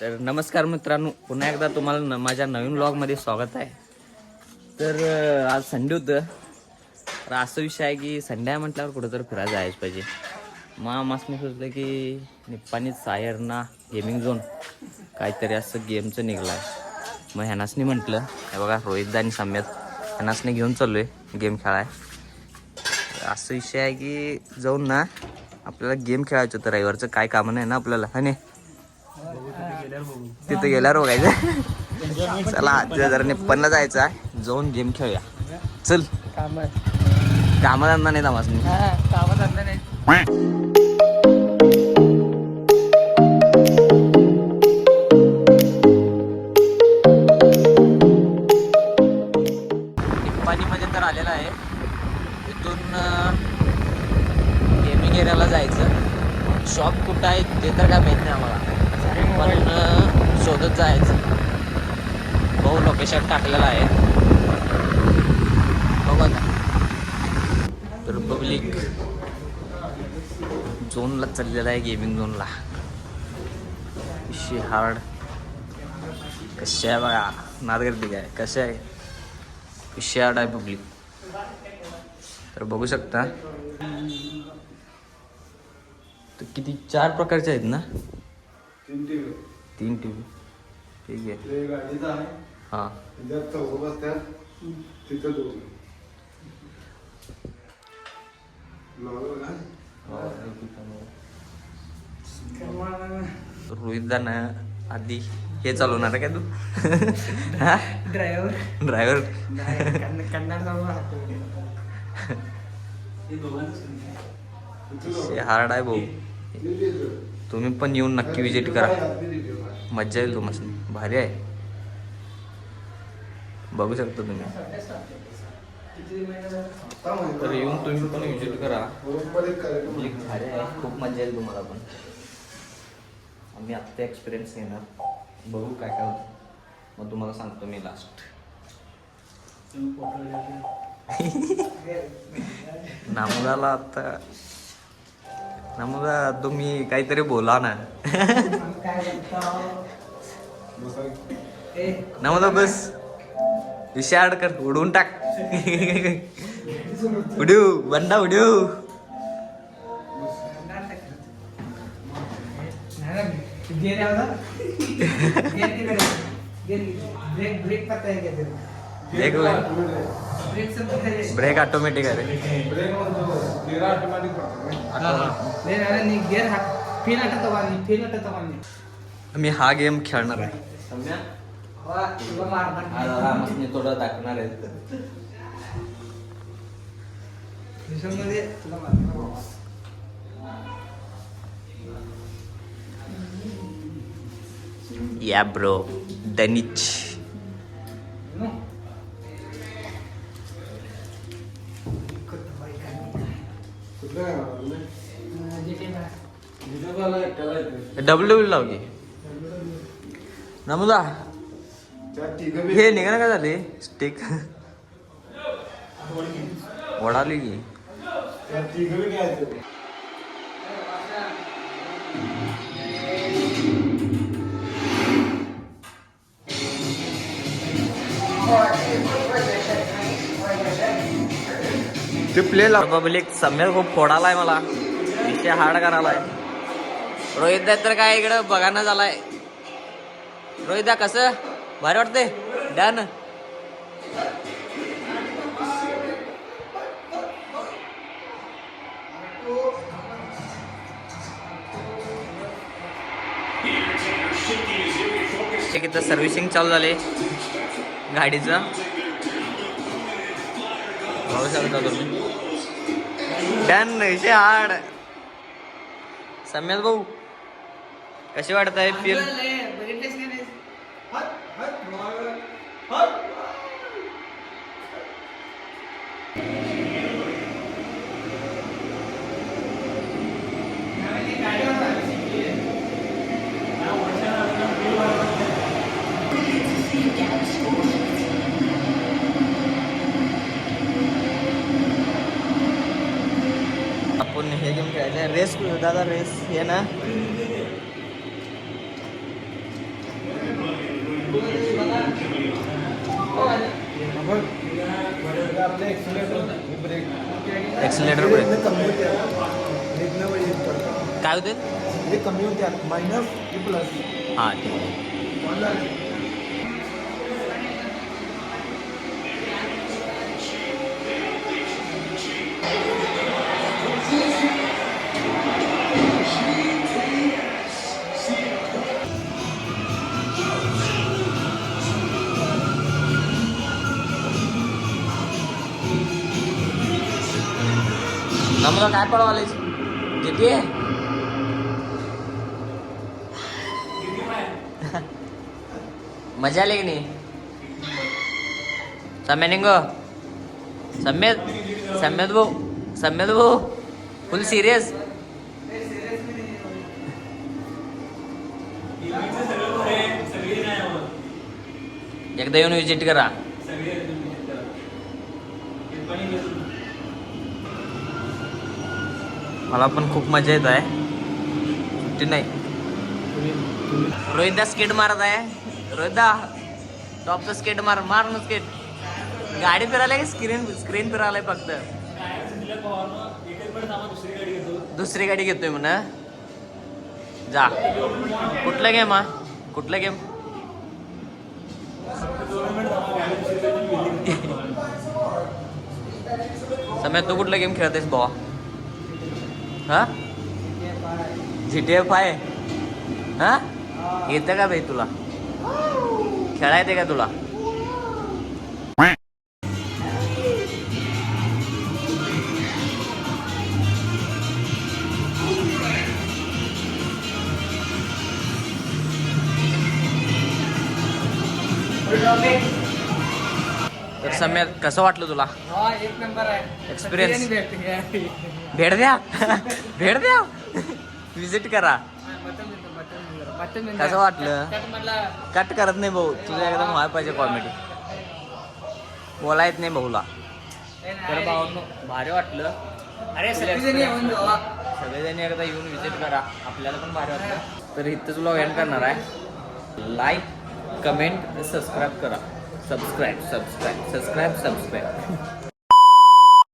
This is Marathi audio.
तर नमस्कार मित्रांनो, पुन्हा एकदा तुम्हाला माझ्या नवीन व्लॉगमध्ये स्वागत आहे. तर आज संडे होतं. तर असा विषय आहे की संडे आहे म्हटल्यावर कुठंतरी फिरायला जायचं पाहिजे. मग मासने सोचलं की निप्पाणी सायरना गेमिंग झोन काहीतरी असं गेमचं निघलं आहे. मग ह्यानासनी म्हटलं, हे बघा रोहित आणि सम्यत ह्यानासनी घेऊन चाललो आहे गेम खेळाय. असं विषय आहे की जाऊन ना आपल्याला गेम खेळायचं होतं. रविवारचं काय कामं नाही ना आपल्याला, हा नाही तिथे गेल्यावर बघायचं. चला जरा निप्पणला जायचं आहे, जाऊन गेम खेळूया. चल कामधंदा नाही तमासनी. कामधंदा नाही. निप्पाणीमध्ये तर आलेला आहे. इथून गेमिंग एरियाला जायचं. शॉप कुठं आहे ते तर काय माहीत नाही आम्हाला, पण शोधत जायचं. भाऊ लोकेशन टाकलेलं आहे, बघू आता. तर पब्लिक झोनला चाललेला आहे, गेमिंग झोनला. विषय हार्ड कशा आहे बघा, नाद करते काय कशा आहे. विषय हार्ड आहे पब्लिक. तर बघू शकता. तर किती 4 प्रकारचे आहेत ना. 3 टीव्ही ठीक आहे. हां रोहितदा ना आधी हे चालवणार आहे का तू? ड्रायव्हर हार्ड आहे भाऊ. तुम्ही पण येऊन नक्की विजिट करा, मज्जा येईल तुम्हाला. भारी आहे, बघू शकता तुम्ही. तर येऊन तुम्ही पण विजिट करा, भारी आहे, खूप मज्जा येईल तुम्हाला पण. आम्ही आत्ता एक्सपिरियन्स घेणार, बघू काय काय होतं, मग तुम्हाला सांगतो मी लास्ट. नामुदाला आता नामुदा तुम्ही काहीतरी बोला ना. नामुदा बस विषय आड कर, उडवून टाक. उडू बंडा उडू. ब्रेक ऑटोमॅटिक आहे रे. मी हा गेम खेळणार आहे. थोडं दाखवणार आहे. या ब्रो डनिच. डब्ल्यू लाव की नमुदा. हे निघालं का झाले स्टिक वडाली की. ते प्ले पब्लिक सम्यक खूप फोडालाय मला, विषय हार्ड करायलाय. रोहित तर काय इकडं बघाना झालाय. रोहित कसं भारी वाटते डन. इथं सर्व्हिसिंग चालू झाले गाडीचं, बघू शकता तुम्ही. डन विषय हार्ड. सम्याल भाऊ कशी वाटत आहे फील? आपण हे गेम खेळायचं रेस दादा. रेस हे ना एक्सिलेटर ब्रेक काय होते हे कमी होत्या मायनस हे प्लस हां ठीक आहे. आम्हाला काय पळवाले किती मजा आली की नाही सम्या निंग सम्यद भाऊ फुल सिरियस एकदा येऊन विजिट करा. मला पण खूप मजा येत आहे सुट्टी नाही. रोहितदा स्केट मारत आहे. रोहितदा टॉपचं स्केट मार ना स्केट. गाडी फिरायला की स्क्रीन फिरायला फक्त. दुसरी गाडी घेतोय म्हणा. जा कुठला गेम हा कुठला गेम समय तू कुठला गेम खेळतेस भावा. हा GTA 5 हा येतं का भाई तुला खेळा येते का तुला. तर सम्या कसं वाटलं तुला एक नंबर आहे एक्सपिरियन्स. भेट भेट द्या भेट द्या विजिट करा. कसं वाटलं कट करत नाही भाऊ तुझं एकदम व्हाय पाहिजे कॉमेडी बोला येत नाही भाऊला. तर भाऊ भारी वाटलं. अरे सगळेजण येऊन जावा. सगळेजणी एकदा येऊन विजिट करा आपल्याला पण भारी वाटलं. तर इथंच व्लॉग एंड करणार आहे. लाईक कमेंट सबस्क्राईब करा. सबस्क्राईब